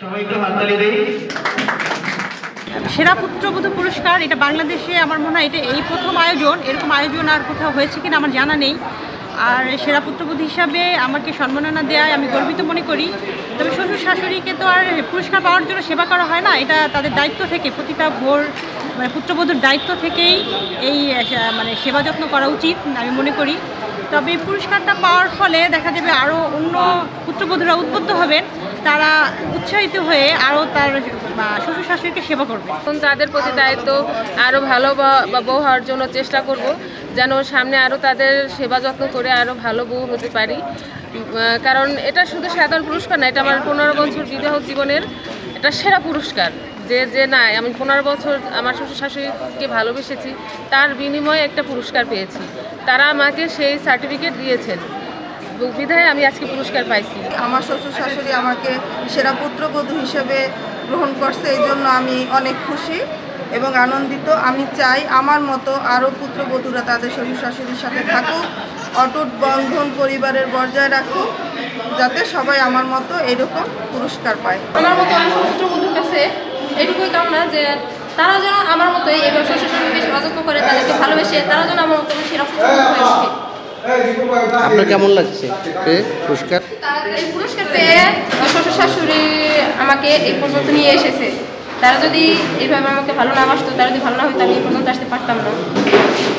সবাই একটু হাততালি দেই। সেরা পুত্রবধূ পুরস্কার এটা বাংলাদেশে আমার মনে হয় এটা এই প্রথম আয়োজন, এরকম আয়োজন আর কোথাও হয়েছে কিনা আমার জানা নেই। আর সেরা পুত্রবধূ হিসাবে আমাকে সম্মাননা দেওয়ায় আমি গর্বিত মনে করি। তবে শ্বশুর শাশুড়িকে তো আর পুরস্কার পাওয়ার জন্য সেবা করা হয় না, এটা তাদের দায়িত্ব থেকে, প্রতিটা ভোর মানে পুত্রবধূর দায়িত্ব থেকেই এই মানে সেবা যত্ন করা উচিত আমি মনে করি। তবে এই পুরস্কারটা পাওয়ার ফলে দেখা যাবে আরও অন্য পুত্রবধূরা উদ্বুদ্ধ হবেন, তারা উৎসাহিত হয়ে আরও তার শ্বশুর শাশুড়িকে সেবা করবে। এখন তাদের প্রতি দায়িত্ব আরও ভালো বা বউ হওয়ার জন্য চেষ্টা করব, যেন সামনে আরও তাদের সেবা যত্ন করে আরও ভালো বউ হতে পারি। কারণ এটা শুধু সাধারণ পুরস্কার না, এটা আমার 15 বছর বিবাহ জীবনের এটা সেরা পুরস্কার। যে না আমি 15 বছর আমার শ্বশুর শাশুড়িকে ভালোবেসেছি, তার বিনিময়ে একটা পুরস্কার পেয়েছি। তারা আমাকে সেই সার্টিফিকেট দিয়েছেন, বিধায় আমি আজকে পুরস্কার পাইছি। আমার শ্বশুর শাশুড়ি আমাকে সেরা পুত্রবধূ হিসেবে গ্রহণ করছে, এই জন্য আমি অনেক খুশি এবং আনন্দিত। আমি চাই আমার মতো আরও পুত্রবধূরা তাদের শ্বশুর শাশুড়ির সাথে থাকুক, অটুট বন্ধন পরিবারের বজায় রাখুক, যাতে সবাই আমার মতো এরকম পুরস্কার পায়। আমার মতো অনেক পুত্রবধূর কাছে এটুকুই কামনা যে তারা যেন আমার মতোই এবার শ্বশুর শাশুড়িকে সেবা যত্ন করে, তাদেরকে ভালোবেসে তারা যেন আমার মতো সেরা পুত্রবধূ হয়ে ওঠে। আপনার কেমন লাগছে পুরস্কার? এই পুরস্কার পেয়ে শ্বশুর শাশুড়ি আমাকে এই পর্যন্ত নিয়ে এসেছে। তারা যদি এইভাবে আমাকে ভালো না বাসতো, তারা যদি ভালো না হইতো, আমি এই পর্যন্ত আসতে পারতাম না।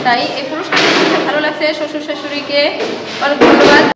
তাই এই পুরস্কার ভালো লাগছে। শ্বশুর শাশুড়িকে অনেক ধন্যবাদ।